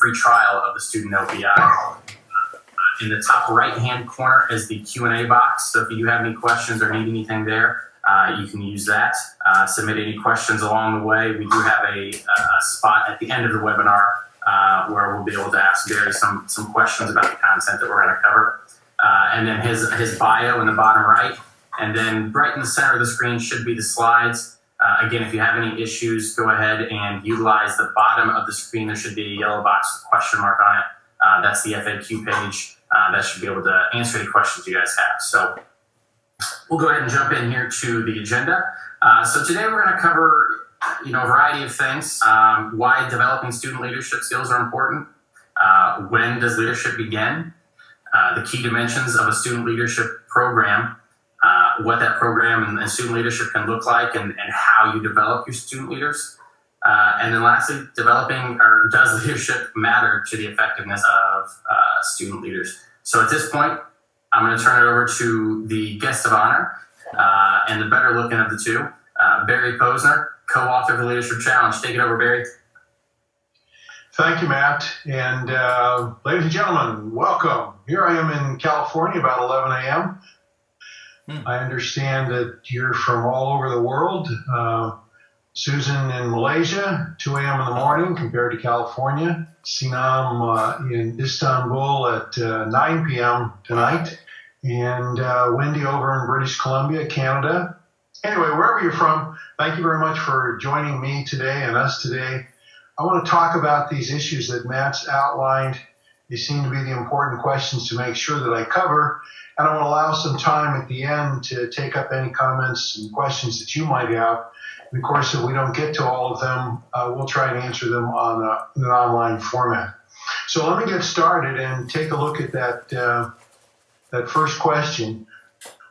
free trial of the Student LPI. In the top right-hand corner is the Q&A box. So if you have any questions or need anything there, you can use that. Submit any questions along the way. We do have a spot at the end of the webinar where we'll be able to ask Barry some questions about the content that we're going to cover. And then his bio in the bottom right. And then right in the center of the screen should be the slides. Again, if you have any issues, go ahead and utilize the bottom of the screen. There should be a yellow box with a question mark on it. That's the FAQ page. That should be able to answer any questions you guys have. So we'll go ahead and jump in here to the agenda. So today we're going to cover, a variety of things. Why developing student leadership skills are important. When does leadership begin? The key dimensions of a student leadership program. What that program and student leadership can look like, and how you develop your student leaders. And then lastly, does leadership matter to the effectiveness of student leaders? So at this point, I'm going to turn it over to the guest of honor and the better looking of the two, Barry Posner, co-author of the Leadership Challenge. Take it over, Barry. Thank you, Matt. And ladies and gentlemen, welcome. Here I am in California, about 11 a.m. I understand that you're from all over the world. Susan in Malaysia, 2 a.m. in the morning compared to California. Sinam in Istanbul at 9 p.m. tonight. And Wendy over in British Columbia, Canada. Anyway, wherever you're from, thank you very much for joining me today and us today. I want to talk about these issues that Matt's outlined. They seem to be the important questions to make sure that I cover. And I want to allow some time at the end to take up any comments and questions that you might have. And of course, if we don't get to all of them, we'll try and answer them on an online format. So let me get started and take a look at that first question.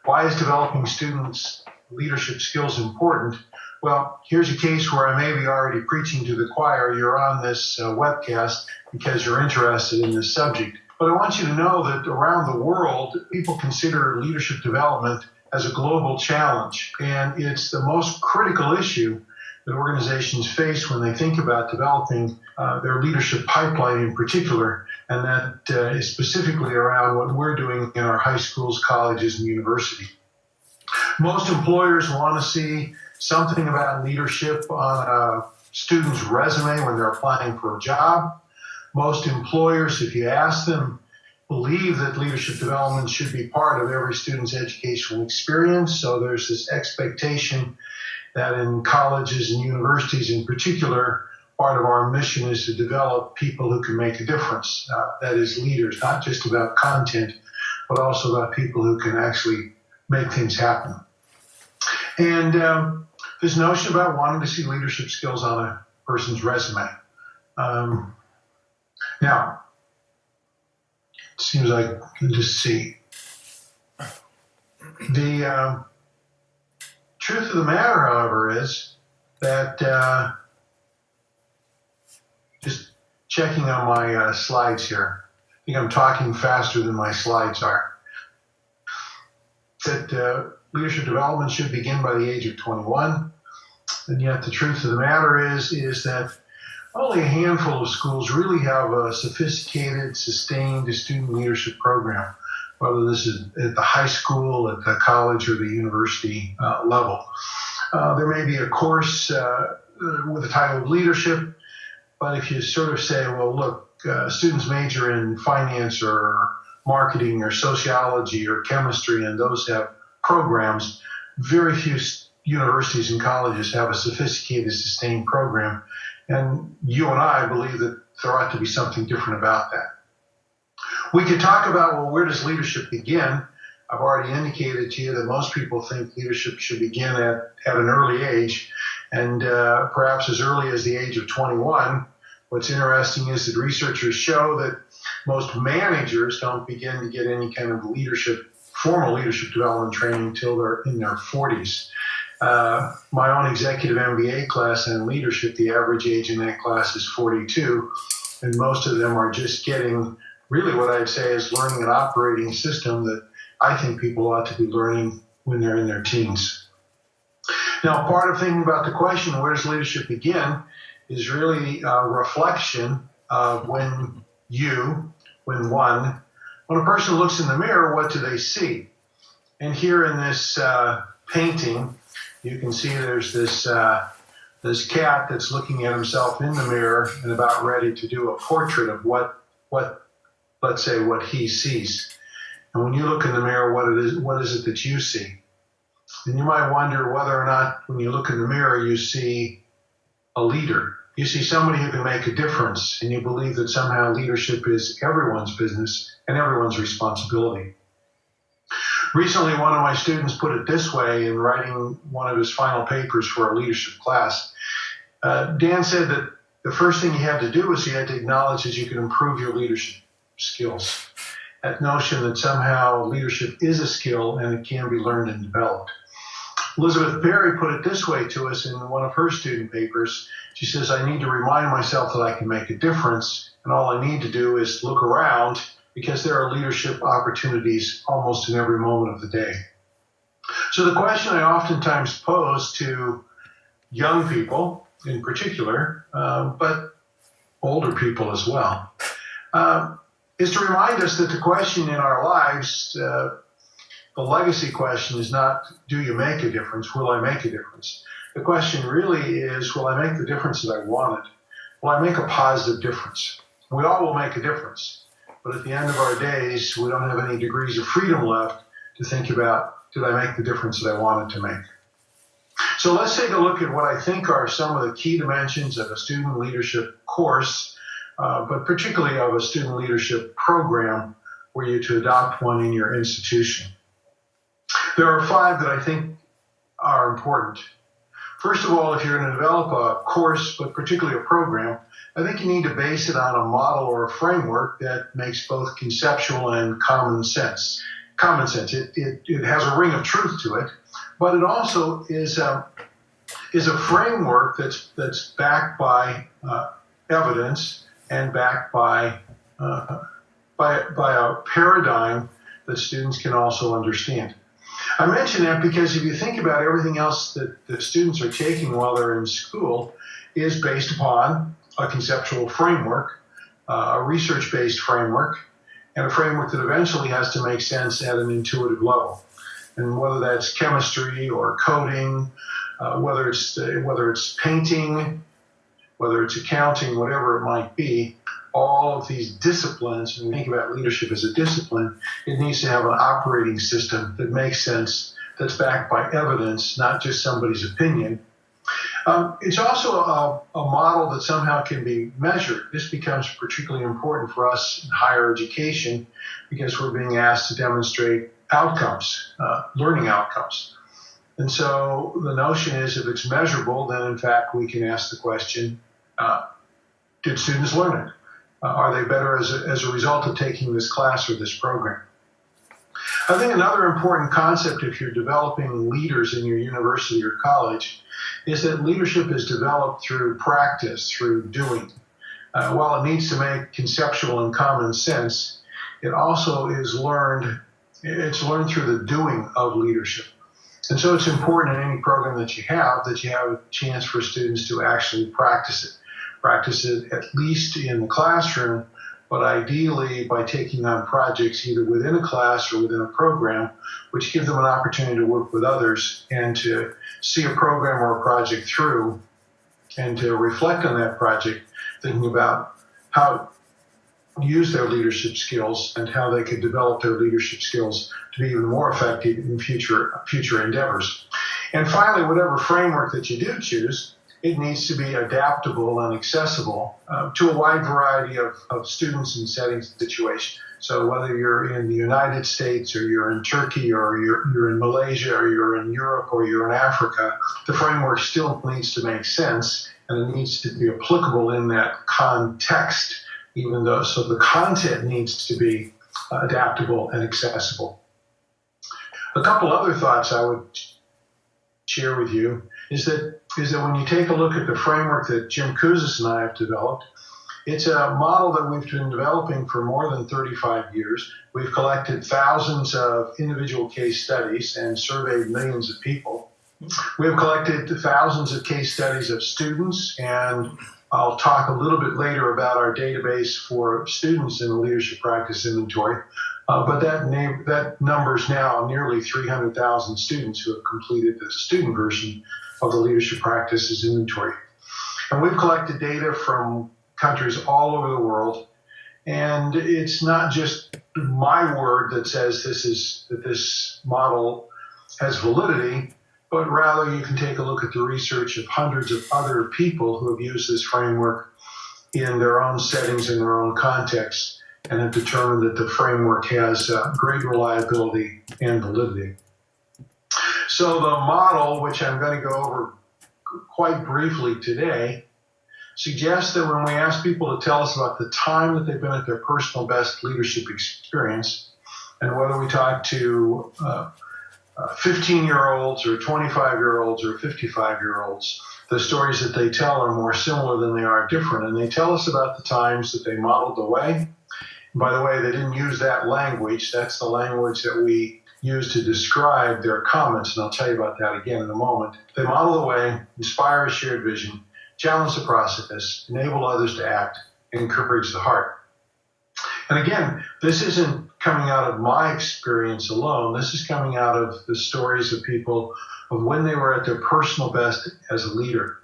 Why is developing students' leadership skills important? Well, here's a case where I may be already preaching to the choir. You're on this webcast because you're interested in this subject. But I want you to know that around the world, people consider leadership development as a global challenge. And it's the most critical issue that organizations face when they think about developing their leadership pipeline in particular. And that is specifically around what we're doing in our high schools, colleges, and universities. Most employers want to see something about leadership on a student's resume when they're applying for a job. Most employers, if you ask them, believe that leadership development should be part of every student's educational experience. So there's this expectation that in colleges and universities in particular, part of our mission is to develop people who can make a difference. That is leaders, not just about content, but also about people who can actually make things happen. And this notion about wanting to see leadership skills on a person's resume. Now, it seems like I can just see. The truth of the matter, however, is that just checking on my slides here. I think I'm talking faster than my slides are. That leadership development should begin by the age of 21. And yet the truth of the matter is that only a handful of schools really have a sophisticated, sustained student leadership program, whether this is at the high school, at the college, or the university level. There may be a course with the title of leadership, but if you sort of say, well, look, students major in finance or marketing or sociology or chemistry, and those have programs, very few universities and colleges have a sophisticated, sustained program. And you and I believe that there ought to be something different about that. We could talk about, well, where does leadership begin? I've already indicated to you that most people think leadership should begin at an early age, and perhaps as early as the age of 21. What's interesting is that researchers show that most managers don't begin to get any kind of formal leadership development training until they're in their 40s. My own executive MBA class in leadership, the average age in that class is 42, and most of them are just getting really what I'd say is learning an operating system that I think people ought to be learning when they're in their teens. Now, part of thinking about the question, where does leadership begin, is really a reflection when a person looks in the mirror, what do they see? And here in this painting, you can see there's this cat that's looking at himself in the mirror and about ready to do a portrait of what he sees. And when you look in the mirror, what is it that you see? And you might wonder whether or not when you look in the mirror, you see a leader. You see somebody who can make a difference, and you believe that somehow leadership is everyone's business and everyone's responsibility. Recently, one of my students put it this way in writing one of his final papers for a leadership class. Dan said that the first thing you had to do was you had to acknowledge that you could improve your leadership skills. That notion that somehow leadership is a skill and it can be learned and developed. Elizabeth Perry put it this way to us in one of her student papers. She says, I need to remind myself that I can make a difference, and all I need to do is look around because there are leadership opportunities almost in every moment of the day. So the question I oftentimes pose to young people in particular, but older people as well, is to remind us that the question in our lives, the legacy question is not, do you make a difference? Will I make a difference? The question really is, will I make the difference that I wanted? Will I make a positive difference? We all will make a difference. But at the end of our days, we don't have any degrees of freedom left to think about, did I make the difference that I wanted to make? So let's take a look at what I think are some of the key dimensions of a student leadership course, but particularly of a student leadership program were you to adopt one in your institution. There are 5 that I think are important. First of all, if you're going to develop a course, but particularly a program, I think you need to base it on a model or a framework that makes both conceptual and common sense. Common sense. It has a ring of truth to it, but it also is a framework that's backed by evidence and backed by a paradigm that students can also understand. I mention that because if you think about everything else that the students are taking while they're in school is based upon a conceptual framework, a research-based framework, and a framework that eventually has to make sense at an intuitive level. And whether that's chemistry or coding, whether it's painting, whether it's accounting, whatever it might be, all of these disciplines, when we think about leadership as a discipline, it needs to have an operating system that makes sense, that's backed by evidence, not just somebody's opinion. It's also a model that somehow can be measured. This becomes particularly important for us in higher education because we're being asked to demonstrate outcomes, learning outcomes. And so the notion is if it's measurable, then in fact we can ask the question, did students learn it? Are they better as a result of taking this class or this program? I think another important concept if you're developing leaders in your university or college is that leadership is developed through practice, through doing. While it needs to make conceptual and common sense, it also is learned through the doing of leadership. And so it's important in any program that you have a chance for students to actually practice it. Practice it at least in the classroom, but ideally by taking on projects either within a class or within a program, which give them an opportunity to work with others and to see a program or a project through and to reflect on that project, thinking about how to use their leadership skills and how they could develop their leadership skills to be even more effective in future endeavors. And finally, whatever framework that you do choose, it needs to be adaptable and accessible to a wide variety of students and settings and situations. So whether you're in the United States or you're in Turkey or you're in Malaysia or you're in Europe or you're in Africa, the framework still needs to make sense and it needs to be applicable in that context, even though so the content needs to be adaptable and accessible. A couple other thoughts I would share with you is that when you take a look at the framework that Jim Kouzes and I have developed, it's a model that we've been developing for more than 35 years. We've collected thousands of individual case studies and surveyed millions of people. We have collected thousands of case studies of students and I'll talk a little bit later about our database for students in the Leadership Practice Inventory. But that number's now nearly 300,000 students who have completed the student version of the Leadership Practices Inventory. And we've collected data from countries all over the world. And it's not just my word that says that this model has validity, but rather you can take a look at the research of hundreds of other people who have used this framework in their own settings, in their own contexts, and have determined that the framework has great reliability and validity. So the model, which I'm going to go over quite briefly today, suggests that when we ask people to tell us about the time that they've been at their personal best leadership experience, and whether we talk to 15-year-olds or 25-year-olds or 55-year-olds, the stories that they tell are more similar than they are different. And they tell us about the times that they modeled the way. By the way, they didn't use that language. That's the language that we use to describe their comments, and I'll tell you about that again in a moment. They model the way, inspire a shared vision, challenge the process, enable others to act, and encourage the heart. And again, this isn't coming out of my experience alone. This is coming out of the stories of people of when they were at their personal best as a leader.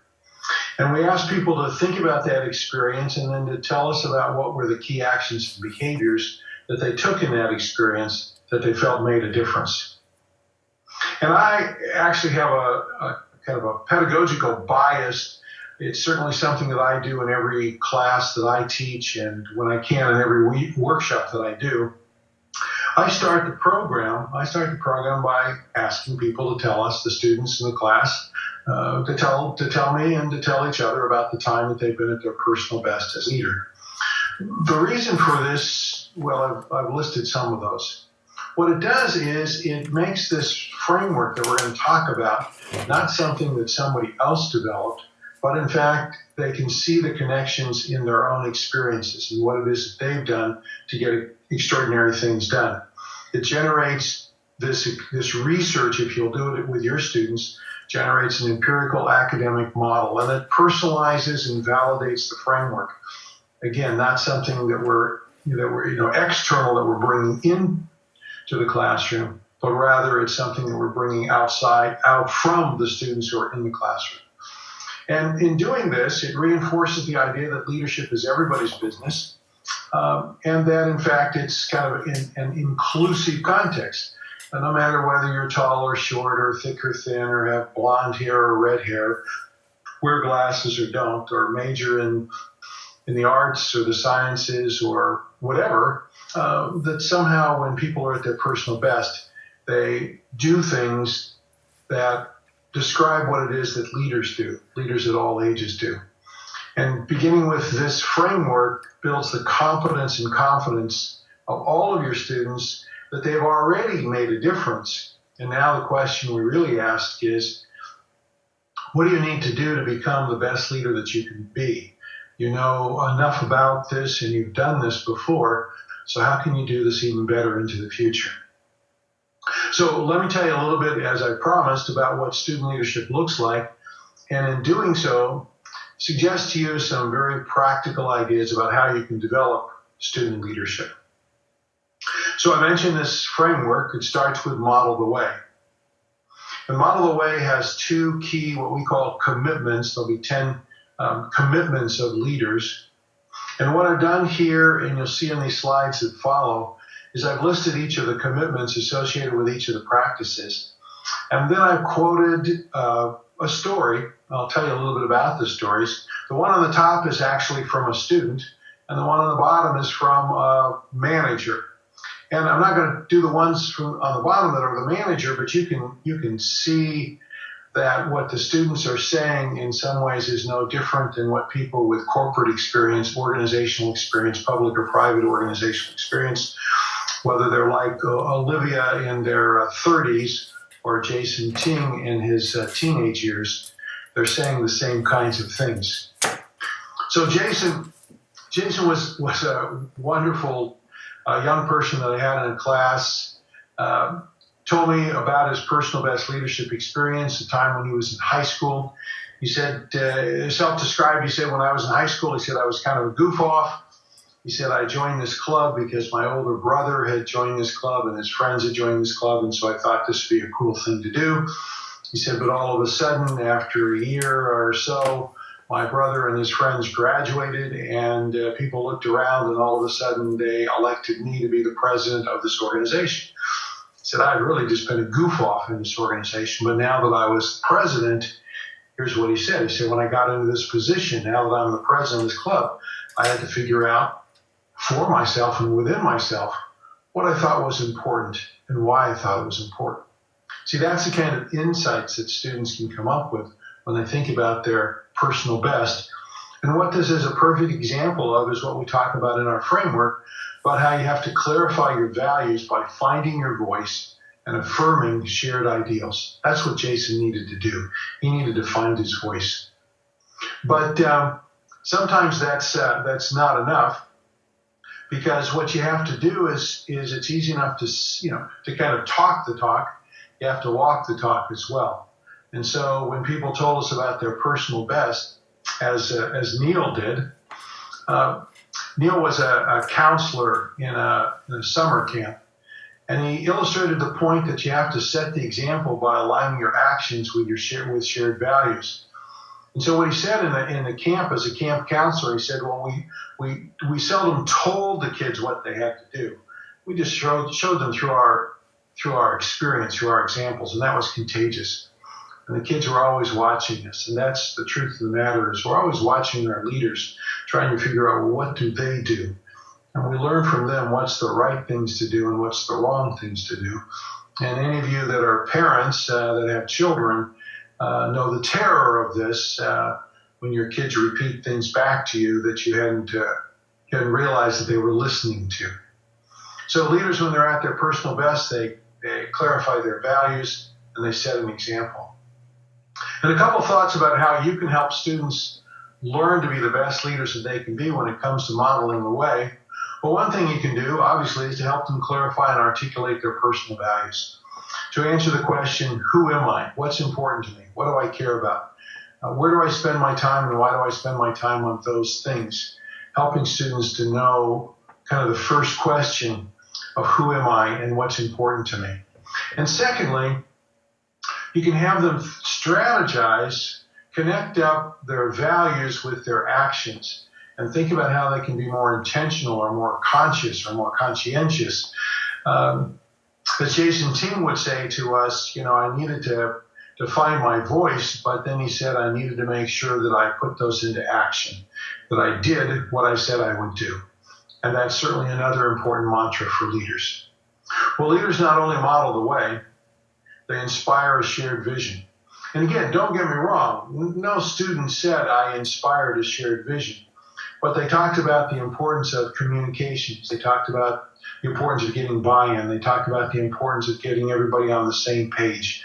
And we asked people to think about that experience and then to tell us about what were the key actions and behaviors that they took in that experience that they felt made a difference. And I actually have a kind of a pedagogical bias. It's certainly something that I do in every class that I teach, and when I can in every workshop that I do. I start the program by asking people to tell us, the students in the class, to tell me and to tell each other about the time that they've been at their personal best as a leader. The reason for this, well, I've listed some of those. What it does is it makes this framework that we're going to talk about not something that somebody else developed, but in fact, they can see the connections in their own experiences and what it is that they've done to get extraordinary things done. It generates this research, if you'll do it with your students, generates an empirical academic model, and it personalizes and validates the framework. Again, not something that we're external that we're bringing in to the classroom, but rather it's something that we're bringing out from the students who are in the classroom. And in doing this, it reinforces the idea that leadership is everybody's business, and that, in fact, it's kind of in an inclusive context. And no matter whether you're tall or short or thick or thin or have blonde hair or red hair, wear glasses or don't, or major in the arts or the sciences or whatever, that somehow when people are at their personal best, they do things that describe what it is that leaders at all ages do. And beginning with this framework builds the competence and confidence of all of your students that they've already made a difference. And now the question we really ask is, what do you need to do to become the best leader that you can be? You know enough about this and you've done this before, so how can you do this even better into the future? So let me tell you a little bit, as I promised, about what student leadership looks like, and in doing so, suggest to you some very practical ideas about how you can develop student leadership. So I mentioned this framework. It starts with Model the Way. And Model the Way has two key, what we call commitments. There'll be 10 commitments of leaders. And what I've done here, and you'll see in these slides that follow, is I've listed each of the commitments associated with each of the practices. And then I've quoted a story. I'll tell you a little bit about the stories. The one on the top is actually from a student, and the one on the bottom is from a manager. And I'm not going to do the ones on the bottom that are the manager, but you can see that what the students are saying in some ways is no different than what people with corporate experience, organizational experience, public or private organizational experience, whether they're like Olivia in their 30s or Jason Ting in his teenage years, they're saying the same kinds of things. So Jason was a wonderful young person that I had in a class, told me about his personal best leadership experience, the time when he was in high school. He said, self-described, he said, when I was in high school, he said, I was kind of a goof off. He said, I joined this club because my older brother had joined this club and his friends had joined this club, and so I thought this would be a cool thing to do. He said, but all of a sudden, after a year or so, my brother and his friends graduated, and people looked around, and all of a sudden they elected me to be the president of this organization. He said, I'd really just been a goof off in this organization, but now that I was president, here's what he said. He said, when I got into this position, now that I'm the president of this club, I had to figure out for myself and within myself what I thought was important and why I thought it was important. See, that's the kind of insights that students can come up with when they think about their personal best. And what this is a perfect example of is what we talk about in our framework, about how you have to clarify your values by finding your voice and affirming shared ideals. That's what Jason needed to do. He needed to find his voice. But sometimes that's not enough, because what you have to do is it's easy enough to kind of talk the talk. You have to walk the talk as well. And so when people told us about their personal best, as Neil did, Neil was a counselor in a summer camp, and he illustrated the point that you have to set the example by aligning your actions with shared values. And so what he said in the camp as a camp counselor, he said, well, we seldom told the kids what they had to do. We just showed them through our experience, through our examples, and that was contagious. And the kids were always watching us, and that's the truth of the matter, is we're always watching our leaders, trying to figure out, well, what do they do? And we learn from them what's the right things to do and what's the wrong things to do. And any of you that are parents that have children know the terror of this when your kids repeat things back to you that you hadn't realized that they were listening to. So leaders, when they're at their personal best, they clarify their values and they set an example. And a couple thoughts about how you can help students learn to be the best leaders that they can be when it comes to modeling the way. Well, one thing you can do, obviously, is to help them clarify and articulate their personal values. To answer the question, who am I? What's important to me? What do I care about? Where do I spend my time, and why do I spend my time on those things? Helping students to know kind of the first question of who am I and what's important to me. And secondly, you can have them strategize, connect up their values with their actions, and think about how they can be more intentional or more conscious or more conscientious. As Jason Ting would say to us, I needed to find my voice, but then he said I needed to make sure that I put those into action, that I did what I said I would do. And that's certainly another important mantra for leaders. Well, leaders not only model the way, they inspire a shared vision. And again, don't get me wrong, no student said I inspired a shared vision, but they talked about the importance of communications. They talked about the importance of getting buy-in. They talked about the importance of getting everybody on the same page.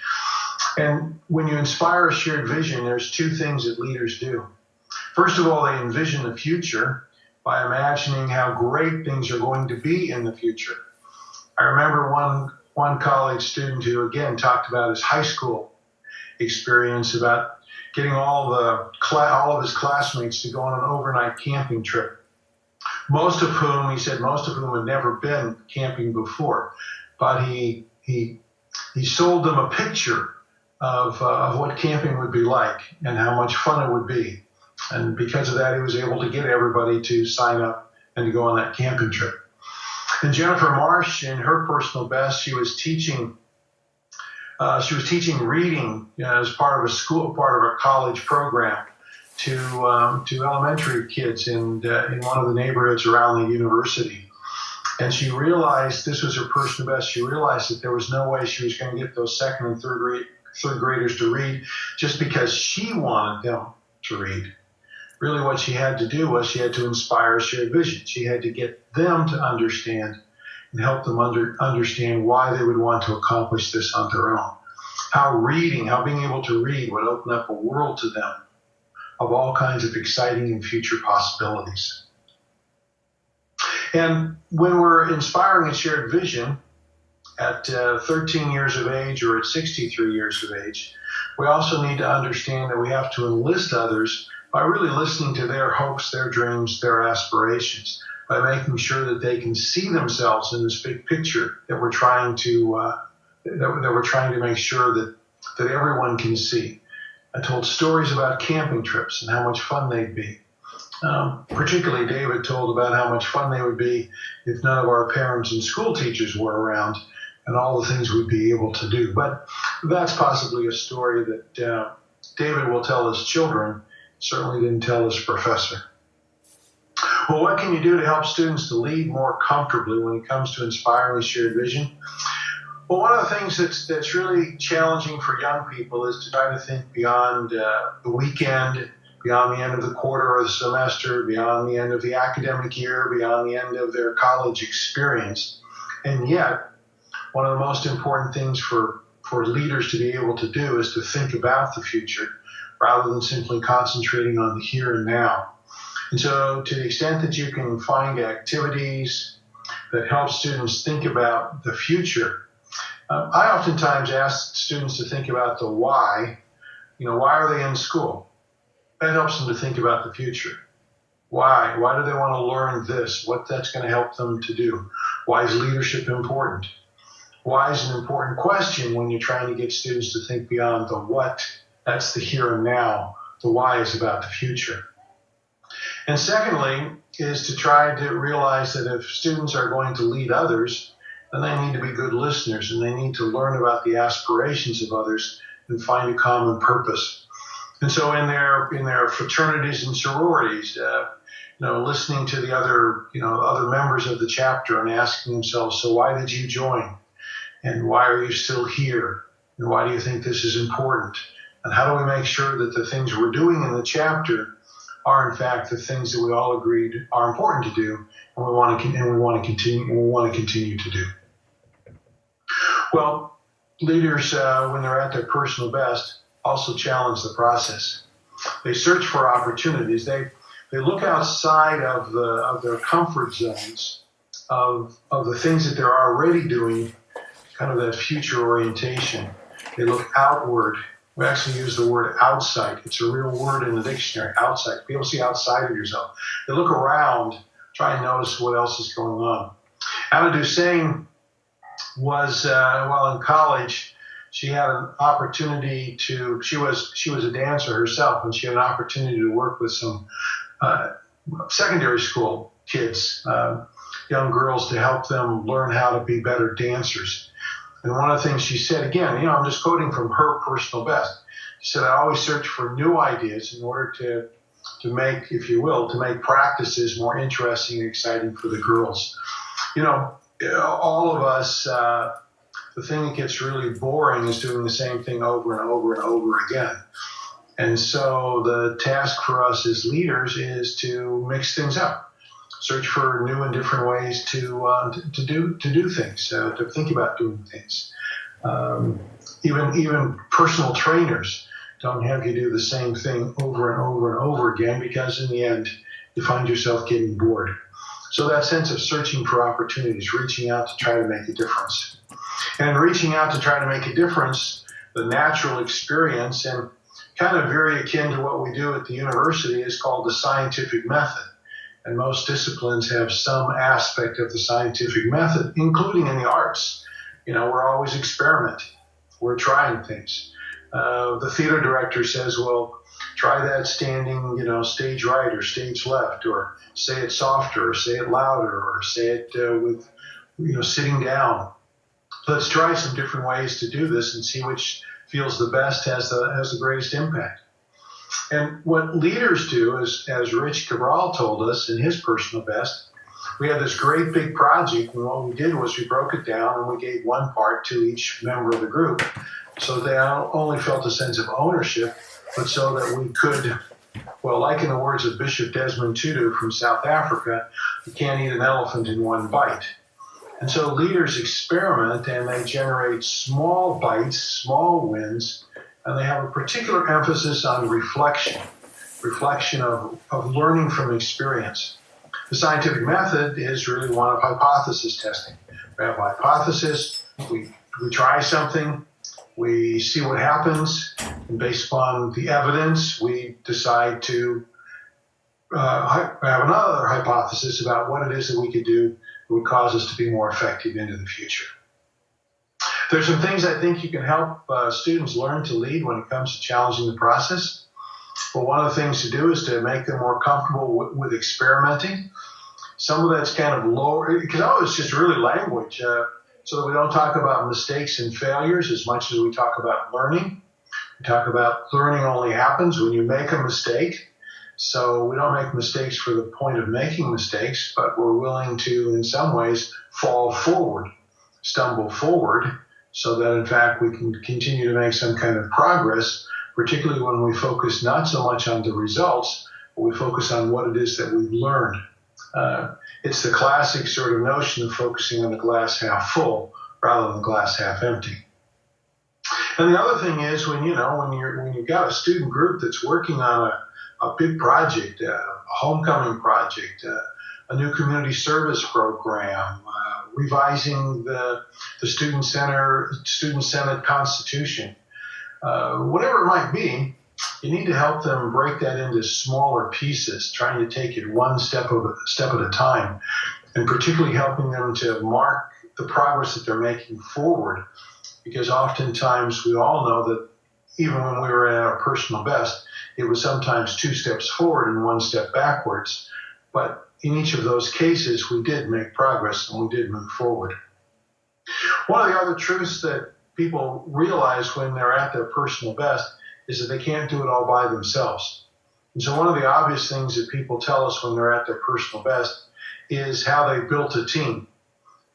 And when you inspire a shared vision, there's two things that leaders do. First of all, they envision the future by imagining how great things are going to be in the future. I remember one college student who, again, talked about his high school experience, about getting all of his classmates to go on an overnight camping trip. Most of whom had never been camping before, but he sold them a picture of what camping would be like and how much fun it would be. And because of that, he was able to get everybody to sign up and to go on that camping trip. And Jennifer Marsh, in her personal best, she was teaching reading as part of a college program to elementary kids in one of the neighborhoods around the university. And she realized this was her personal best. She realized that there was no way she was going to get those second and third graders to read just because she wanted them to read. Really what she had to do was she had to inspire a shared vision. She had to get them to understand and help them understand why they would want to accomplish this on their own. How being able to read would open up a world to them of all kinds of exciting and future possibilities. And when we're inspiring a shared vision, at 13 years of age or at 63 years of age. We also need to understand that we have to enlist others by really listening to their hopes, their dreams, their aspirations, by making sure that they can see themselves in this big picture that we're trying to make sure that everyone can see. I told stories about camping trips and how much fun they'd be. Particularly David told about how much fun they would be if none of our parents and school teachers were around and all the things we'd be able to do. But that's possibly a story that David will tell his children, certainly didn't tell his professor. Well, what can you do to help students to lead more comfortably when it comes to inspiring a shared vision? Well, one of the things that's really challenging for young people is to try to think beyond the weekend, beyond the end of the quarter or the semester, beyond the end of the academic year, beyond the end of their college experience. And yet, one of the most important things for leaders to be able to do is to think about the future rather than simply concentrating on the here and now. And so to the extent that you can find activities that help students think about the future, I oftentimes ask students to think about the why. Why are they in school? That helps them to think about the future. Why? Why do they want to learn this? What that's going to help them to do? Why is leadership important? Why is an important question when you're trying to get students to think beyond the what. That's the here and now. The why is about the future. And secondly is to try to realize that if students are going to lead others, then they need to be good listeners and they need to learn about the aspirations of others and find a common purpose. And so in their fraternities and sororities, listening to the other members of the chapter and asking themselves, so why did you join? And why are you still here? And why do you think this is important? And how do we make sure that the things we're doing in the chapter are in fact the things that we all agreed are important to do, and we want to continue to do? Well, leaders, when they're at their personal best, also challenge the process. They search for opportunities. They look outside of their comfort zones, of the things that they're already doing, kind of that future orientation. They look outward. We actually use the word outside. It's a real word in the dictionary, outside. Be able to see outside of yourself. They look around, try and notice what else is going on. Anna Dussain was, while in college, she had an opportunity she was a dancer herself, and she had an opportunity to work with some secondary school kids, young girls, to help them learn how to be better dancers. And one of the things she said, again, I'm just quoting from her personal best. She said, I always search for new ideas in order to make, if you will, to make practices more interesting and exciting for the girls. All of us, the thing that gets really boring is doing the same thing over and over and over again. And so the task for us as leaders is to mix things up. Search for new and different ways to do things, to think about doing things. Even personal trainers don't have you do the same thing over and over and over again, because in the end you find yourself getting bored. So that sense of searching for opportunities, reaching out to try to make a difference. And reaching out to try to make a difference, the natural experience, and kind of very akin to what we do at the university, is called the scientific method. And most disciplines have some aspect of the scientific method, including in the arts. We're always experimenting. We're trying things. The theater director says, well, try that standing, stage right or stage left, or say it softer, or say it louder, or say it with, sitting down. Let's try some different ways to do this and see which feels the best, has the greatest impact. And what leaders do, as Rich Cabral told us in his personal best, we had this great big project, and what we did was we broke it down and we gave one part to each member of the group, so they not only felt a sense of ownership, but so that we could, well, like in the words of Bishop Desmond Tutu from South Africa, you can't eat an elephant in one bite. And so leaders experiment and they generate small bites, small wins, and they have a particular emphasis on reflection of learning from experience. The scientific method is really one of hypothesis testing. We have a hypothesis. We try something. We see what happens. And based upon the evidence, we decide to have another hypothesis about what it is that we could do that would cause us to be more effective into the future. There's some things I think you can help students learn to lead when it comes to challenging the process. But one of the things to do is to make them more comfortable with experimenting. Some of that's kind of lower, because it's just really language, so that we don't talk about mistakes and failures as much as we talk about learning. We talk about learning only happens when you make a mistake. So we don't make mistakes for the point of making mistakes, but we're willing to, in some ways, fall forward, stumble forward, so that, in fact, we can continue to make some kind of progress, particularly when we focus not so much on the results, but we focus on what it is that we've learned. It's the classic sort of notion of focusing on the glass half full rather than the glass half empty. And the other thing is when you've got a student group that's working on a big project, a homecoming project, a new community service program, revising the student-centered constitution, whatever it might be, you need to help them break that into smaller pieces, trying to take it one step at a time, and particularly helping them to mark the progress that they're making forward, because oftentimes we all know that even when we were at our personal best, it was sometimes 2 steps forward and 1 step backwards. But in each of those cases, we did make progress and we did move forward. One of the other truths that people realize when they're at their personal best is that they can't do it all by themselves. And so one of the obvious things that people tell us when they're at their personal best is how they built a team,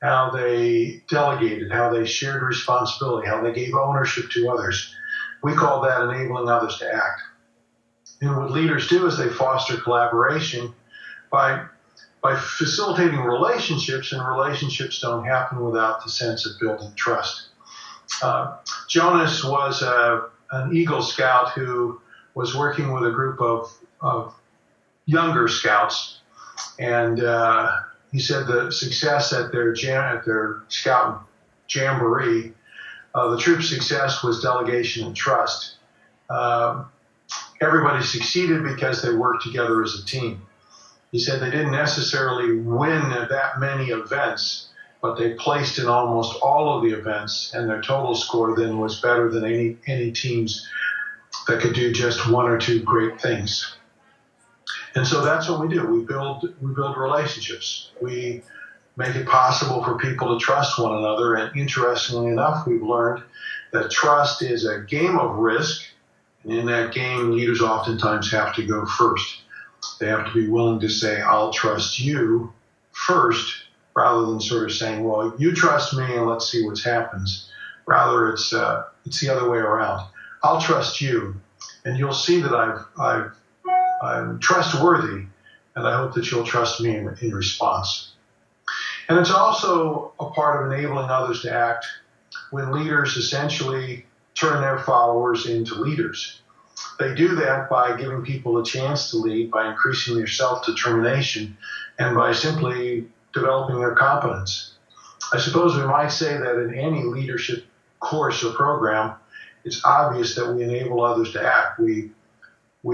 how they delegated, how they shared responsibility, how they gave ownership to others. We call that enabling others to act. And what leaders do is they foster collaboration by facilitating relationships, and relationships don't happen without the sense of building trust. Jonas was an Eagle Scout who was working with a group of younger scouts, and he said the success at their scout jamboree, the troop's success was delegation and trust. Everybody succeeded because they worked together as a team. He said they didn't necessarily win at that many events, but they placed in almost all of the events, and their total score then was better than any teams that could do just 1 or 2 great things. And so that's what we do. We build relationships. We make it possible for people to trust one another. And interestingly enough, we've learned that trust is a game of risk. And in that game, leaders oftentimes have to go first. They have to be willing to say, I'll trust you first, rather than sort of saying, well, you trust me and let's see what happens. Rather, it's the other way around. I'll trust you, and you'll see that I'm trustworthy, and I hope that you'll trust me in response. And it's also a part of enabling others to act when leaders essentially turn their followers into leaders. They do that by giving people a chance to lead, by increasing their self-determination, and by simply developing their competence. I suppose we might say that in any leadership course or program, it's obvious that we enable others to act. We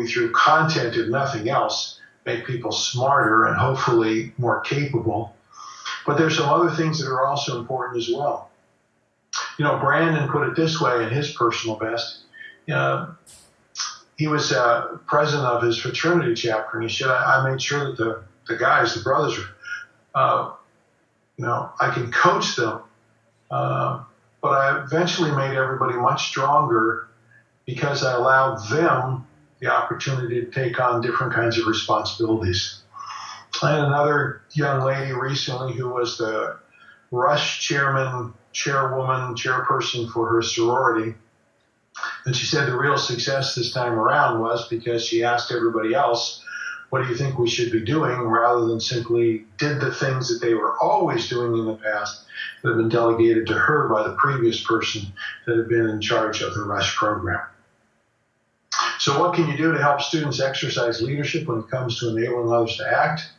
through content, if nothing else, make people smarter and hopefully more capable. But there's some other things that are also important as well. Brandon put it this way in his personal best. He was president of his fraternity chapter, and he said, I made sure that the guys, the brothers, I can coach them, but I eventually made everybody much stronger because I allowed them the opportunity to take on different kinds of responsibilities. I had another young lady recently who was the Rush chairperson for her sorority. And she said the real success this time around was because she asked everybody else, what do you think we should be doing, rather than simply did the things that they were always doing in the past that had been delegated to her by the previous person that had been in charge of the Rush program. So what can you do to help students exercise leadership when it comes to enabling others to act?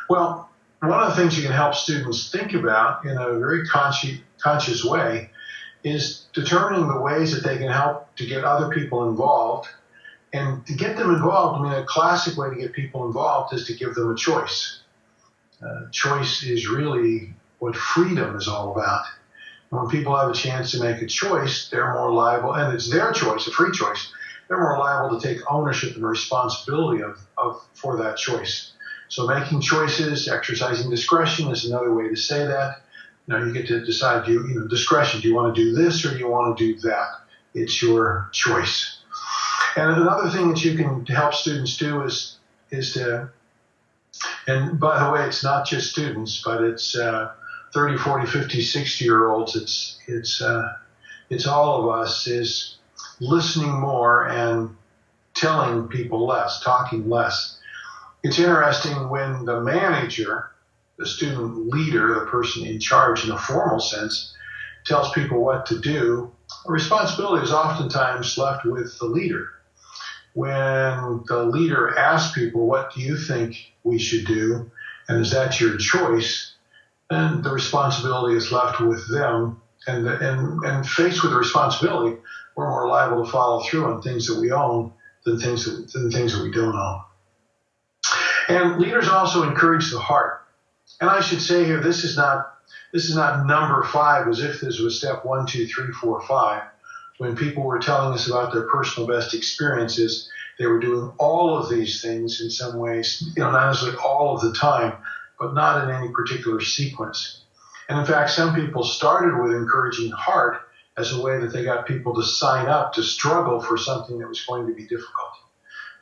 Well, one of the things you can help students think about in a very conscious way is determining the ways that they can help to get other people involved. And to get them involved, I mean, a classic way to get people involved is to give them a choice. Choice is really what freedom is all about. When people have a chance to make a choice, they're more liable, and it's their choice, a free choice, they're more liable to take ownership and responsibility for that choice. So making choices, exercising discretion is another way to say that. You get to decide, discretion, do you want to do this or do you want to do that? It's your choice. And another thing that you can help students do is to, and by the way, it's not just students, but it's 30, 40, 50, 60-year-olds. It's all of us, is listening more and telling people less, talking less. It's interesting when the manager, the student leader, the person in charge in a formal sense, tells people what to do, the responsibility is oftentimes left with the leader. When the leader asks people, what do you think we should do, and is that your choice, then the responsibility is left with them. And faced with the responsibility, we're more liable to follow through on things that we own than things that we don't own. And leaders also encourage the heart. And I should say here, this is not number 5, as if this was step 1, 2, 3, 4, 5. When people were telling us about their personal best experiences, they were doing all of these things in some ways, not necessarily all of the time, but not in any particular sequence. And in fact, some people started with encouraging heart as a way that they got people to sign up to struggle for something that was going to be difficult.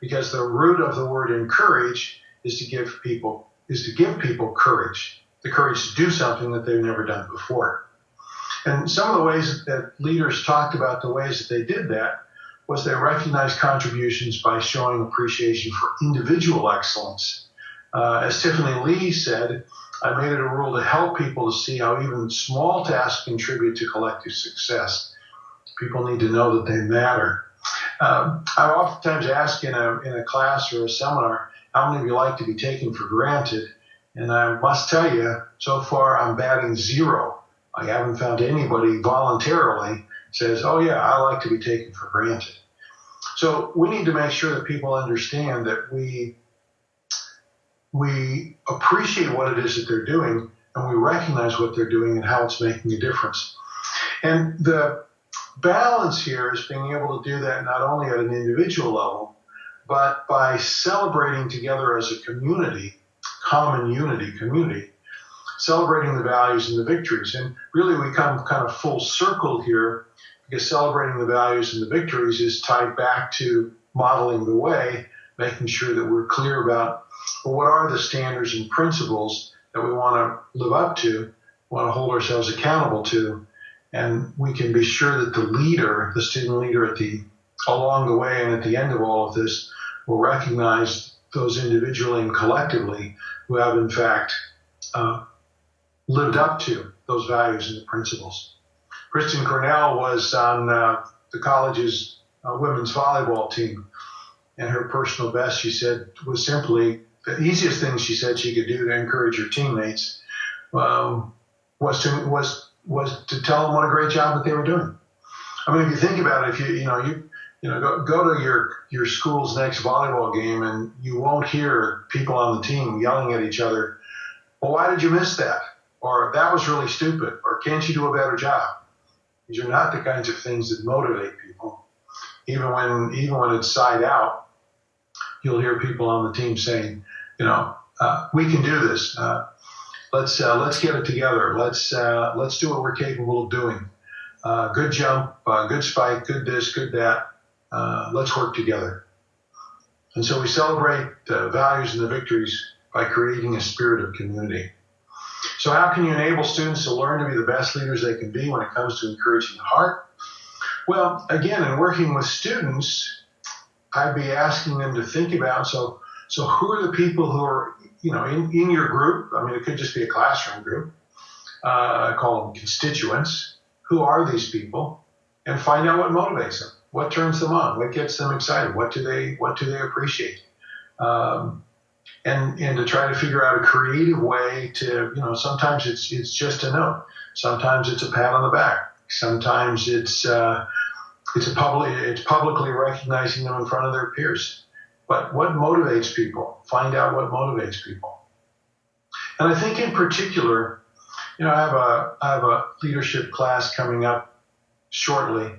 Because the root of the word encourage is to give people courage, the courage to do something that they've never done before. And some of the ways that leaders talked about the ways that they did that was they recognized contributions by showing appreciation for individual excellence. As Tiffany Lee said, I made it a rule to help people to see how even small tasks contribute to collective success. People need to know that they matter. I oftentimes ask in a class or a seminar, how many of you like to be taken for granted? And I must tell you, so far I'm batting 0. I haven't found anybody voluntarily says, oh yeah, I like to be taken for granted. So we need to make sure that people understand that we appreciate what it is that they're doing, and we recognize what they're doing and how it's making a difference. And the balance here is being able to do that not only at an individual level, but by celebrating together as a community, common unity, community, celebrating the values and the victories. And really we come kind of full circle here, because celebrating the values and the victories is tied back to modeling the way, making sure that we're clear about, well, what are the standards and principles that we want to live up to, want to hold ourselves accountable to, and we can be sure that the leader, the student leader along the way and at the end of all of this, will recognize those individually and collectively who have in fact lived up to those values and the principles. Kristen Cornell was on the college's women's volleyball team, and her personal best, she said, was simply the easiest thing she said she could do to encourage her teammates was to tell them what a great job that they were doing. I mean, if you think about it, if you go to your school's next volleyball game and you won't hear people on the team yelling at each other, well, why did you miss that? Or that was really stupid, or can't you do a better job? These are not the kinds of things that motivate people. Even when it's side out, you'll hear people on the team saying, we can do this. Let's get it together. Let's do what we're capable of doing. Good jump, good spike, good this, good that. Let's work together. And so we celebrate the values and the victories by creating a spirit of community. So how can you enable students to learn to be the best leaders they can be when it comes to encouraging the heart? Well, again, in working with students, I'd be asking them to think about, so who are the people who are, in your group? I mean, it could just be a classroom group. I call them constituents. Who are these people? And find out what motivates them. What turns them on? What gets them excited? What do they appreciate? and to try to figure out a creative way to, sometimes it's just a note, sometimes it's a pat on the back, sometimes it's publicly recognizing them in front of their peers. But what motivates people? Find out what motivates people. And I think in particular, I have a leadership class coming up shortly,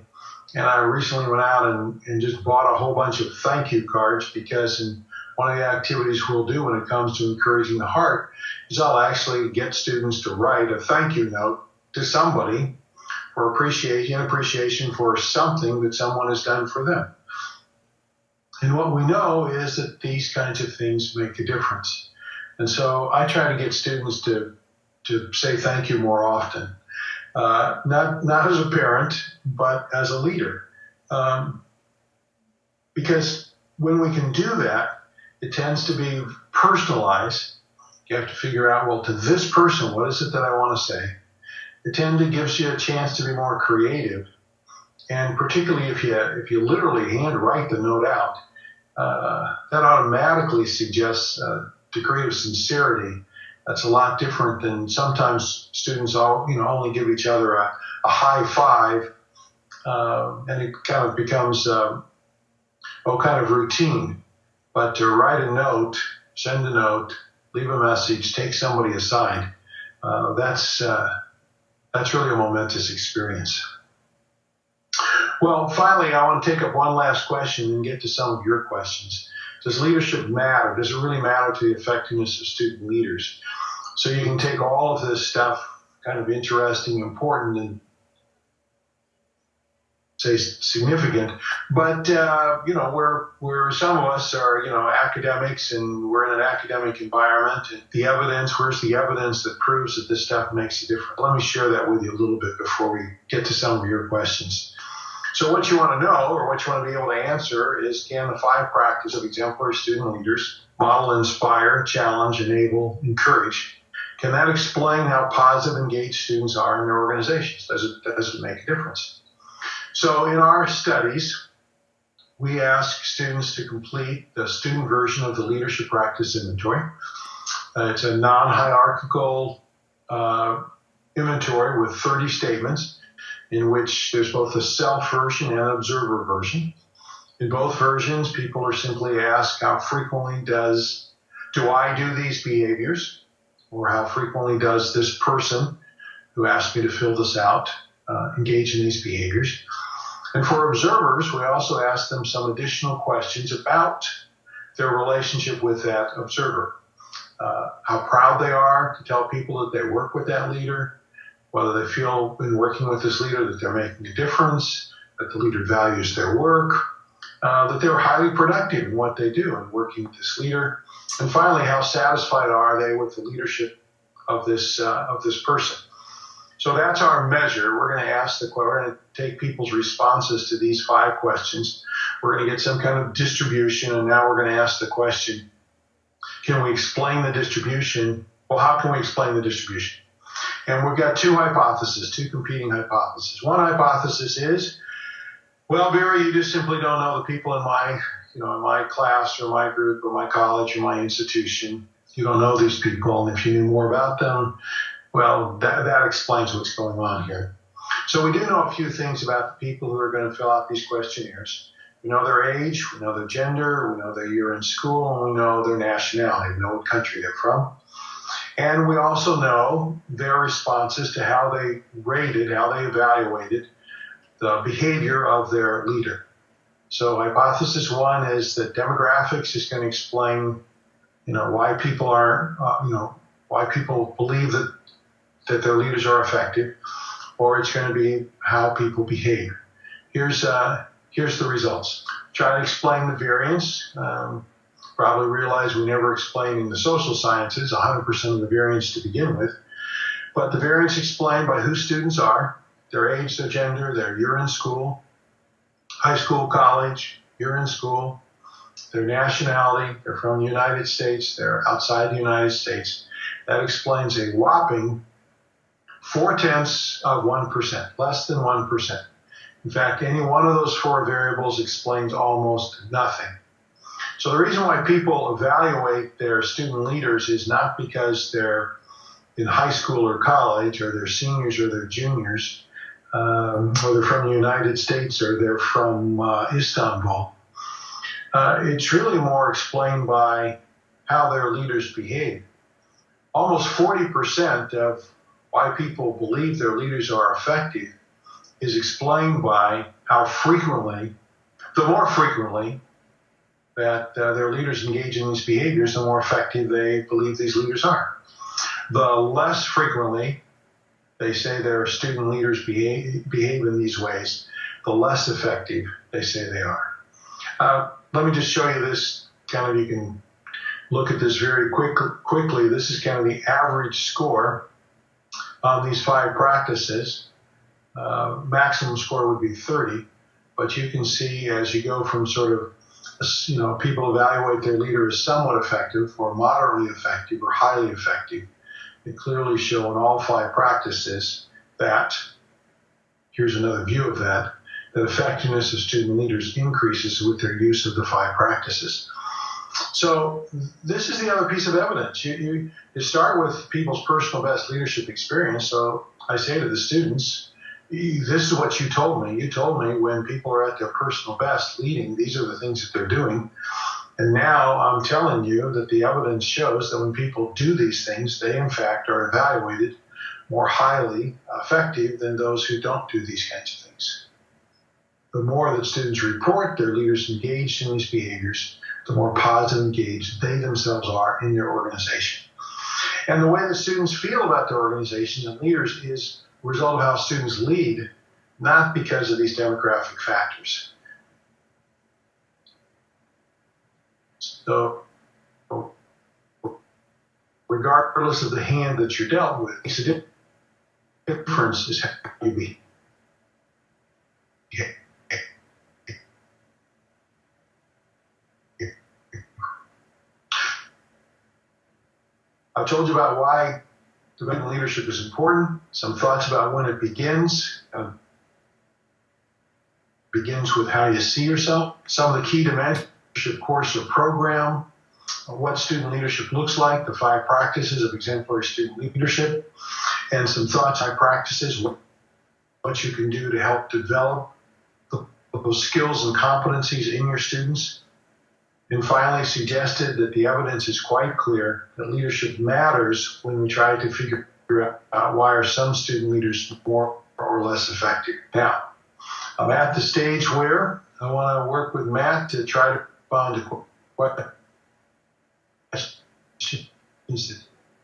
and I recently went out and just bought a whole bunch of thank you cards, because in one of the activities we'll do when it comes to encouraging the heart is I'll actually get students to write a thank you note to somebody for appreciation for something that someone has done for them. And what we know is that these kinds of things make a difference. And so I try to get students to say thank you more often, not as a parent, but as a leader. Because when we can do that, it tends to be personalized. You have to figure out, well, to this person, what is it that I want to say? It gives you a chance to be more creative. And particularly if you literally handwrite the note out, that automatically suggests a degree of sincerity that's a lot different than sometimes students only give each other a high five, and it kind of becomes kind of routine. But to write a note, send a note, leave a message, take somebody aside, that's really a momentous experience. Well, finally, I want to take up one last question and get to some of your questions. Does leadership matter? Does it really matter to the effectiveness of student leaders? So you can take all of this stuff, kind of interesting, important, and say significant, but where some of us are, academics, and we're in an academic environment. And where's the evidence that proves that this stuff makes a difference? Let me share that with you a little bit before we get to some of your questions. So what you want to know, or what you want to be able to answer, is can the 5 practices of exemplary student leaders model, inspire, challenge, enable, encourage? Can that explain how positive, engaged students are in their organizations? Does it make a difference? So in our studies, we ask students to complete the student version of the leadership practice inventory. It's a non-hierarchical inventory with 30 statements, in which there's both a self version and an observer version. In both versions, people are simply asked, how frequently do I do these behaviors? Or how frequently does this person who asked me to fill this out engage in these behaviors? And for observers, we also ask them some additional questions about their relationship with that observer. How proud they are to tell people that they work with that leader, whether they feel in working with this leader that they're making a difference, that the leader values their work, that they're highly productive in what they do in working with this leader, and finally, how satisfied are they with the leadership of this person. So that's our measure. We're going to take people's responses to these 5 questions. We're going to get some kind of distribution, and now we're going to ask the question, can we explain the distribution? Well, how can we explain the distribution? And we've got 2 competing hypotheses. One hypothesis is, well, Barry, you just simply don't know the people in my class or my group or my college or my institution. You don't know these people, and if you knew more about them, well, that explains what's going on here. So we do know a few things about the people who are going to fill out these questionnaires. We know their age, we know their gender, we know their year in school, and we know their nationality, we know what country they're from. And we also know their responses to how they evaluated the behavior of their leader. So hypothesis 1 is that demographics is going to explain, why people why people believe that their leaders are effective, or it's going to be how people behave. Here's the results. Try to explain the variance. Probably realize we never explain in the social sciences 100% of the variance to begin with, but the variance explained by who students are, their age, their gender, their year in school, high school, college, year in school, their nationality, they're from the United States, they're outside the United States. That explains a whopping 0.4%, less than 1%. In fact, any one of those 4 variables explains almost nothing. So the reason why people evaluate their student leaders is not because they're in high school or college, or they're seniors or they're juniors, or they're from the United States or they're from Istanbul. It's really more explained by how their leaders behave. Almost 40% of why people believe their leaders are effective is explained by how frequently, the more frequently that their leaders engage in these behaviors, the more effective they believe these leaders are. The less frequently they say their student leaders behave in these ways, the less effective they say they are. Let me just show you this, kind of, you can look at this very quickly. This is kind of the average score on these 5 practices. Maximum score would be 30, but you can see as you go from sort of, people evaluate their leader as somewhat effective or moderately effective or highly effective. They clearly show in all 5 practices that, here's another view of that effectiveness of student leaders increases with their use of the 5 practices. So this is the other piece of evidence. You start with people's personal best leadership experience. So I say to the students, this is what you told me. You told me when people are at their personal best leading, these are the things that they're doing. And now I'm telling you that the evidence shows that when people do these things, they in fact are evaluated more highly effective than those who don't do these kinds of things. The more that students report their leaders engaged in these behaviors, the more positive engaged they themselves are in their organization. And the way that students feel about their organizations and leaders is a result of how students lead, not because of these demographic factors. So, regardless of the hand that you're dealt with, the difference is how you behave. I told you about why developing leadership is important. Some thoughts about when it begins. Begins with how you see yourself. Some of the key dimensions, leadership course or program, what student leadership looks like, the 5 practices of exemplary student leadership, and some thoughts on practices, what you can do to help develop those skills and competencies in your students. And finally, suggested that the evidence is quite clear that leadership matters when we try to figure out why are some student leaders more or less effective. Now, I'm at the stage where I want to work with Matt to try to find what questions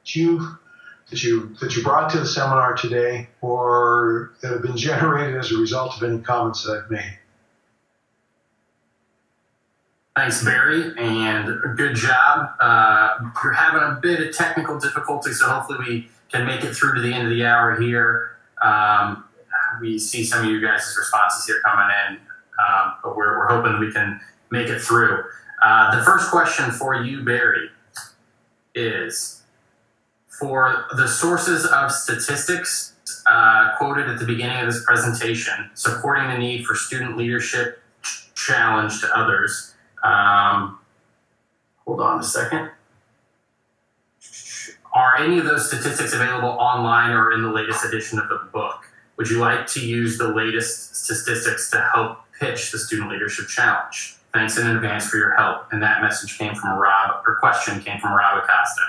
that you brought to the seminar today, or that have been generated as a result of any comments that I've made. Thanks, Barry, and good job. You're having a bit of technical difficulty, so hopefully we can make it through to the end of the hour here. We see some of you guys' responses here coming in, but we're hoping we can make it through. The first question for you, Barry, is for the sources of statistics quoted at the beginning of this presentation, supporting the need for student leadership challenge to others. Hold on a second. Are any of those statistics available online or in the latest edition of the book? Would you like to use the latest statistics to help pitch the Student Leadership Challenge? Thanks in advance for your help. And that message came from question came from Rob Acosta.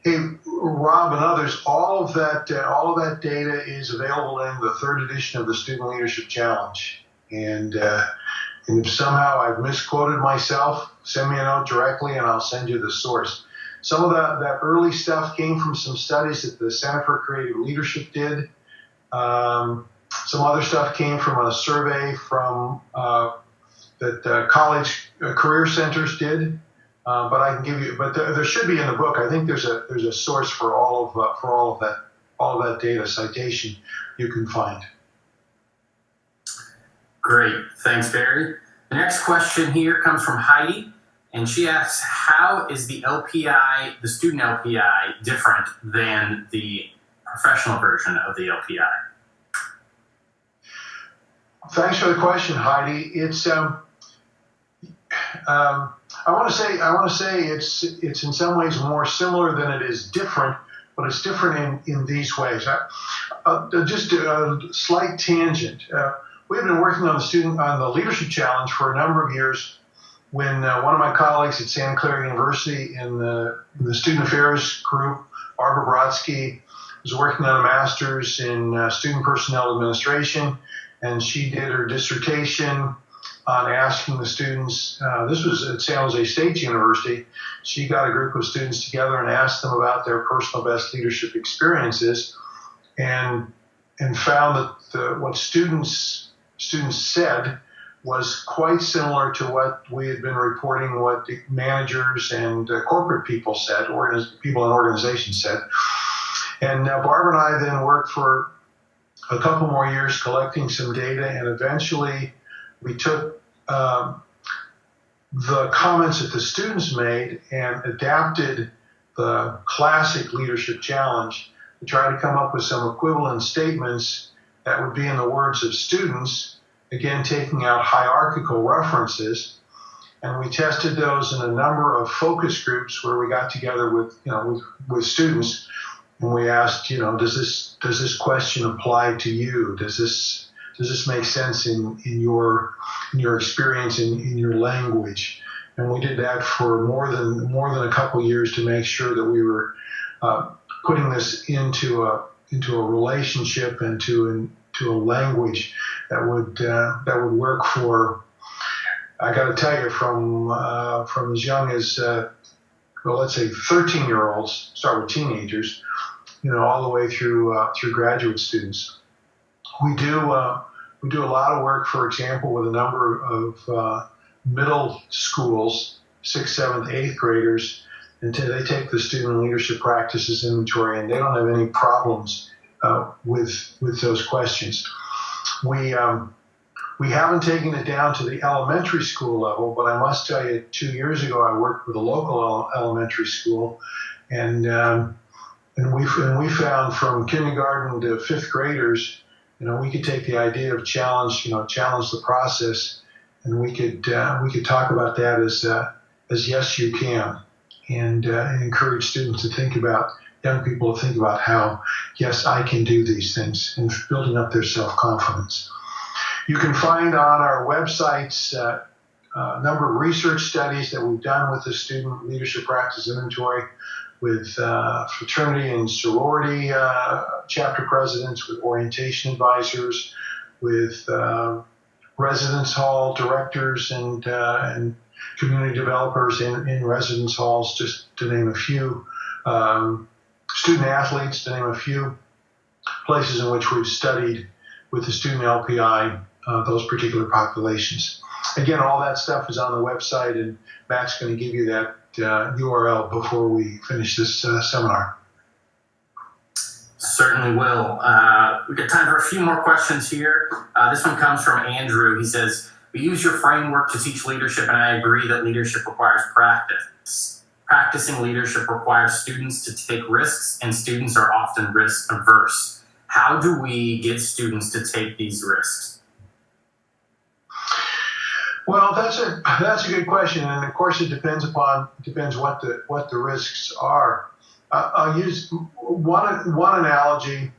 Hey, Rob and others, all of that data is available in the 3rd edition of the Student Leadership Challenge. And if somehow I've misquoted myself, send me a note directly and I'll send you the source. Some of that early stuff came from some studies that the Center for Creative Leadership did. Some other stuff came from a survey from that college career centers did. But I can give you. But there should be in the book. I think there's a source for all of that data citation you can find. Great, thanks, Barry. The next question here comes from Heidi, and she asks, how is the LPI, the student LPI, different than the professional version of the LPI? Thanks for the question, Heidi. It's I want to say it's in some ways more similar than it is different, but it's different in these ways. Just a slight tangent. We've been working on the leadership challenge for a number of years. When one of my colleagues at Santa Clara University in the student affairs group, Barbara Brodsky, was working on a master's in student personnel administration, and she did her dissertation on asking the students. This was at San Jose State University. She got a group of students together and asked them about their personal best leadership experiences, and found that what students said was quite similar to what we had been reporting, what the managers and corporate people said, people in organizations said. And Barbara and I then worked for a couple more years collecting some data, and eventually we took the comments that the students made and adapted the classic leadership challenge to try to come up with some equivalent statements that would be in the words of students, again, taking out hierarchical references. And we tested those in a number of focus groups where we got together with students, and we asked, does this question apply to you? Does this make sense in your experience, in your language? And we did that for more than a couple years to make sure that we were putting this into a relationship and to a language that would work for. I got to tell you, from as young as let's say 13-year-olds, start with teenagers, all the way through graduate students. We do a lot of work, for example, with a number of middle schools, 6th, 7th, 8th graders, and they take the student leadership practices inventory, and they don't have any problems with those questions. We haven't taken it down to the elementary school level, but I must tell you, 2 years ago I worked with a local elementary school, and we found from kindergarten to 5th graders, we could take the idea of challenge the process, and we could talk about that as yes you can, and encourage students to think about, young people to think about how, yes, I can do these things, and building up their self-confidence. You can find on our websites a number of research studies that we've done with the student leadership practice inventory, with fraternity and sorority chapter presidents, with orientation advisors, with residence hall directors and community developers in residence halls, just to name a few, student athletes, to name a few places in which we've studied with the student LPI those particular populations. Again, all that stuff is on the website, and Matt's going to give you that URL before we finish this seminar. Certainly will. We've got time for a few more questions here. This one comes from Andrew. He says, we use your framework to teach leadership, and I agree that leadership requires practice. Practicing leadership requires students to take risks, and students are often risk averse. How do we get students to take these risks? Well, that's a good question, and of course it depends what the risks are. I'll use one analogy.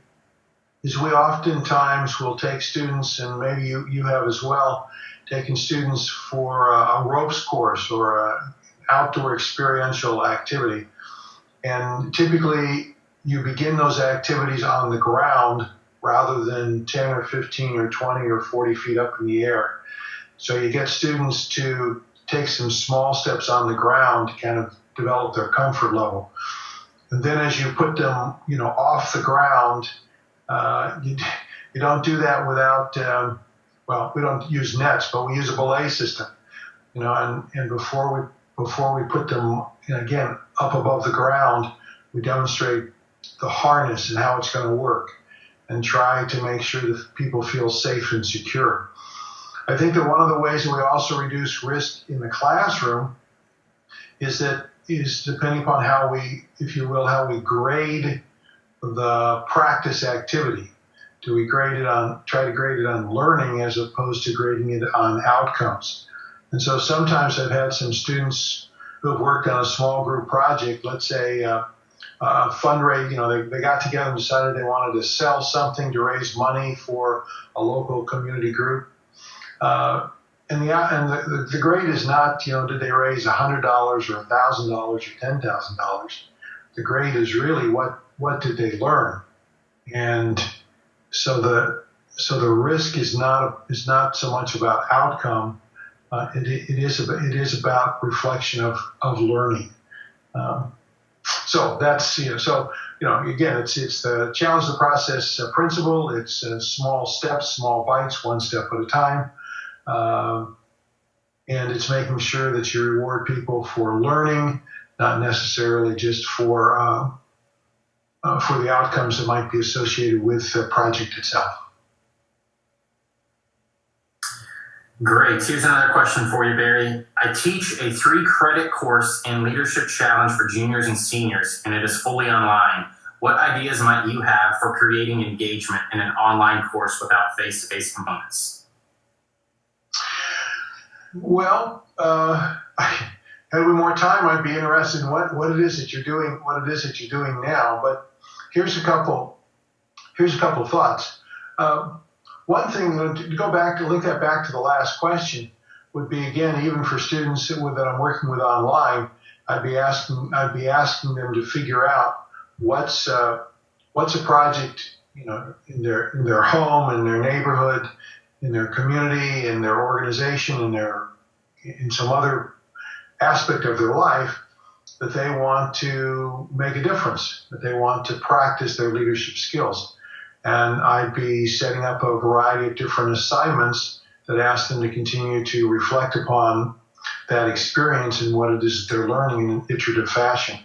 Is we oftentimes will take students, and maybe you have as well, taken students for a ropes course or an outdoor experiential activity, and typically you begin those activities on the ground rather than 10 or 15 or 20 or 40 feet up in the air. So you get students to take some small steps on the ground to kind of develop their comfort level. And then as you put them, off the ground, you don't do that without, we don't use nets, but we use a belay system, and before we put them, again, up above the ground, we demonstrate the harness and how it's going to work and try to make sure that people feel safe and secure. I think that one of the ways that we also reduce risk in the classroom is depending upon how we grade the practice activity. Do we try to grade it on learning as opposed to grading it on outcomes? And so sometimes I've had some students who have worked on a small group project, let's say fundraise, they got together and decided they wanted to sell something to raise money for a local community group. And the grade is not, did they raise $100 or $1,000 or $10,000? The grade is really what did they learn? And so the risk is not so much about outcome. It is about reflection of learning. So that's again, it's the challenge the process principle. It's small steps, small bites, one step at a time, and it's making sure that you reward people for learning, not necessarily just for the outcomes that might be associated with the project itself. Great. Here's another question for you, Barry. I teach a 3-credit course in Leadership Challenge for juniors and seniors, and it is fully online. What ideas might you have for creating engagement in an online course without face-to-face components? Well, had we more time, I'd be interested in what it is that you're doing now. But here's a couple of thoughts. One thing to link that back to the last question would be, again, even for students that I'm working with online, I'd be asking them to figure out what's a project, in their home, in their neighborhood, in their community, in their organization, in some other aspect of their life that they want to make a difference, that they want to practice their leadership skills. And I'd be setting up a variety of different assignments that ask them to continue to reflect upon that experience and what it is that they're learning in an iterative fashion.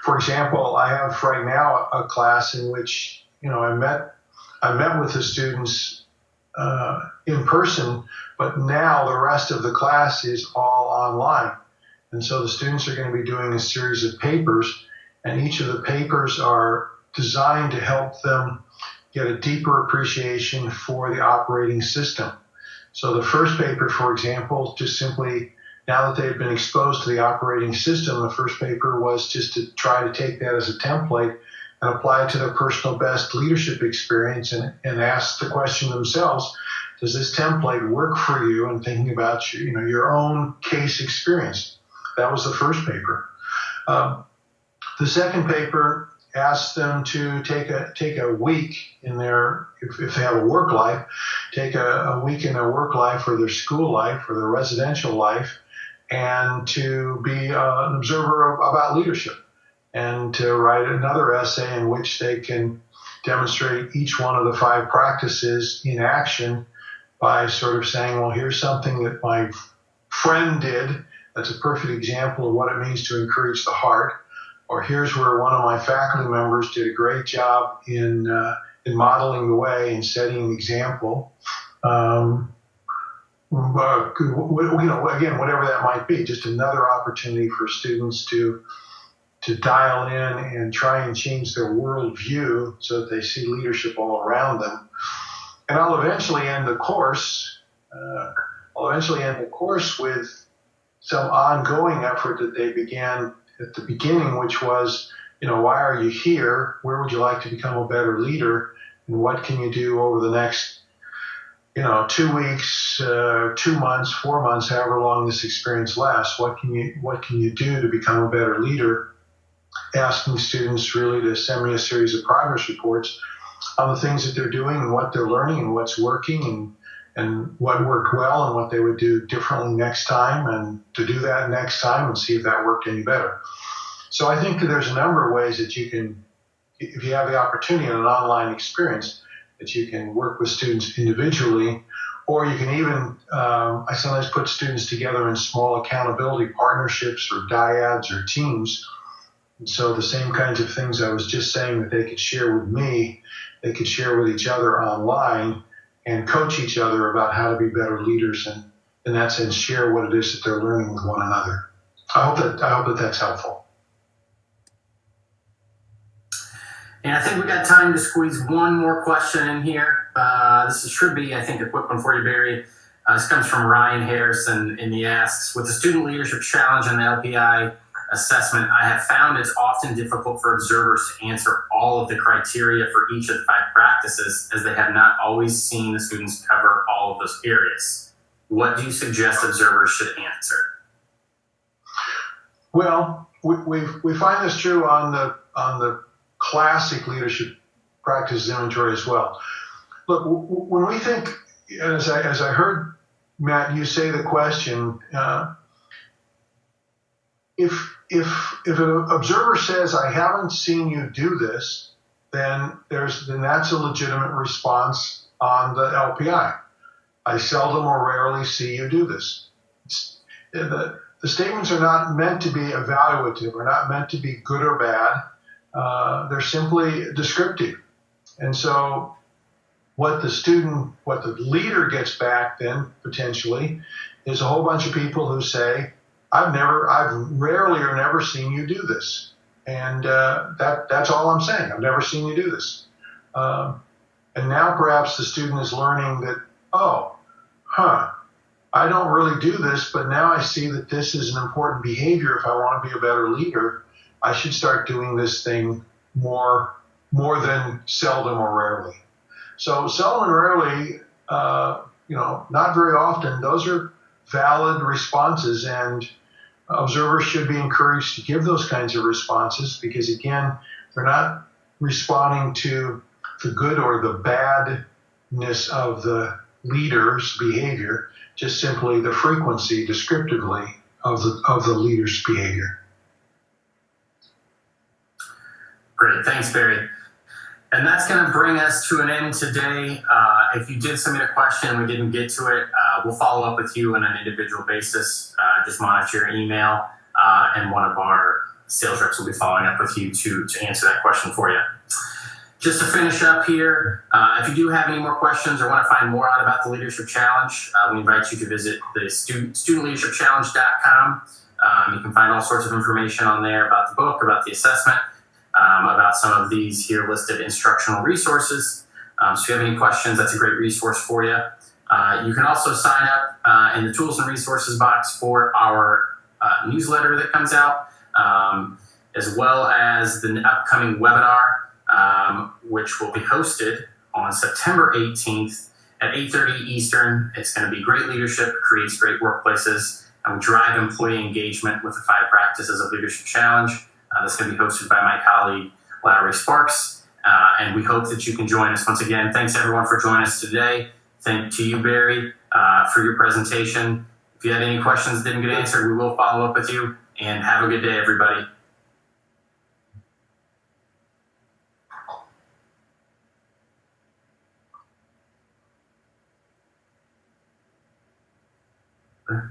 For example, I have right now a class in which, I met with the students in person, but now the rest of the class is all online. And so the students are going to be doing a series of papers, and each of the papers are designed to help them get a deeper appreciation for the operating system. So the first paper, for example, just simply, now that they've been exposed to the operating system, the first paper was just to try to take that as a template and apply it to their personal best leadership experience and ask the question themselves, does this template work for you in thinking about your own case experience? That was the first paper. The second paper ask them to take a week in their, if they have a work life, take a week in their work life or their school life or their residential life, and to be an observer about leadership, and to write another essay in which they can demonstrate each one of the 5 practices in action by sort of saying, well, here's something that my friend did. That's a perfect example of what it means to encourage the heart. Or here's where one of my faculty members did a great job in modeling the way and setting an example. Again, whatever that might be, just another opportunity for students to dial in and try and change their worldview so that they see leadership all around them. And I'll eventually end the course. With some ongoing effort that they began at the beginning, which was, why are you here? Where would you like to become a better leader? And what can you do over the next, 2 weeks, 2 months, 4 months, however long this experience lasts? What can you do to become a better leader? Asking students really to send me a series of progress reports on the things that they're doing and what they're learning and what's working and what worked well and what they would do differently next time, and to do that next time and see if that worked any better. So I think that there's a number of ways that you can, if you have the opportunity in an online experience, that you can work with students individually, or you can even, I sometimes put students together in small accountability partnerships or dyads or teams. And so the same kinds of things I was just saying that they could share with me, they could share with each other online and coach each other about how to be better leaders, and in that sense share what it is that they're learning with one another. I hope that that's helpful. And I think we got time to squeeze one more question in here. This should be, I think, a quick one for you, Barry. This comes from Ryan Harrison, and he asks, with the Student Leadership Challenge and the LPI assessment, I have found it's often difficult for observers to answer all of the criteria for each of the 5 practices, as they have not always seen the students cover all of those areas. What do you suggest observers should answer? Well, we find this true on the classic leadership practice inventory as well. Look, when we think, as I heard Matt, you say the question, if an observer says, I haven't seen you do this, then that's a legitimate response on the LPI. I seldom or rarely see you do this. The statements are not meant to be evaluative, are not meant to be good or bad. They're simply descriptive. And so what the leader gets back then potentially is a whole bunch of people who say, I've rarely or never seen you do this. And that's all I'm saying. I've never seen you do this. And now perhaps the student is learning that, I don't really do this, but now I see that this is an important behavior. If I want to be a better leader, I should start doing this thing more than seldom or rarely. So seldom and rarely, not very often, those are valid responses, and observers should be encouraged to give those kinds of responses because, again, they're not responding to the good or the badness of the leader's behavior, just simply the frequency descriptively of the leader's behavior. Great, thanks, Barry. And that's going to bring us to an end today. If you did submit a question and we didn't get to it, we'll follow up with you on an individual basis. Just monitor your email, and one of our sales reps will be following up with you to answer that question for you. Just to finish up here, if you do have any more questions or want to find more out about the Leadership Challenge, we invite you to visit the studentleadershipchallenge.com. You can find all sorts of information on there about the book, about the assessment, about some of these here listed instructional resources. So if you have any questions, that's a great resource for you. You can also sign up in the tools and resources box for our newsletter that comes out, as well as the upcoming webinar, which will be hosted on September 18th at 8:30 Eastern. It's going to be Great Leadership Creates Great Workplaces, and we drive employee engagement with the 5 practices of Leadership Challenge. That's going to be hosted by my colleague, Lowry Sparks, and we hope that you can join us. Once again, thanks everyone for joining us today. Thank to you, Barry, for your presentation. If you had any questions that didn't get answered, we will follow up with you, and have a good day, everybody. Okay.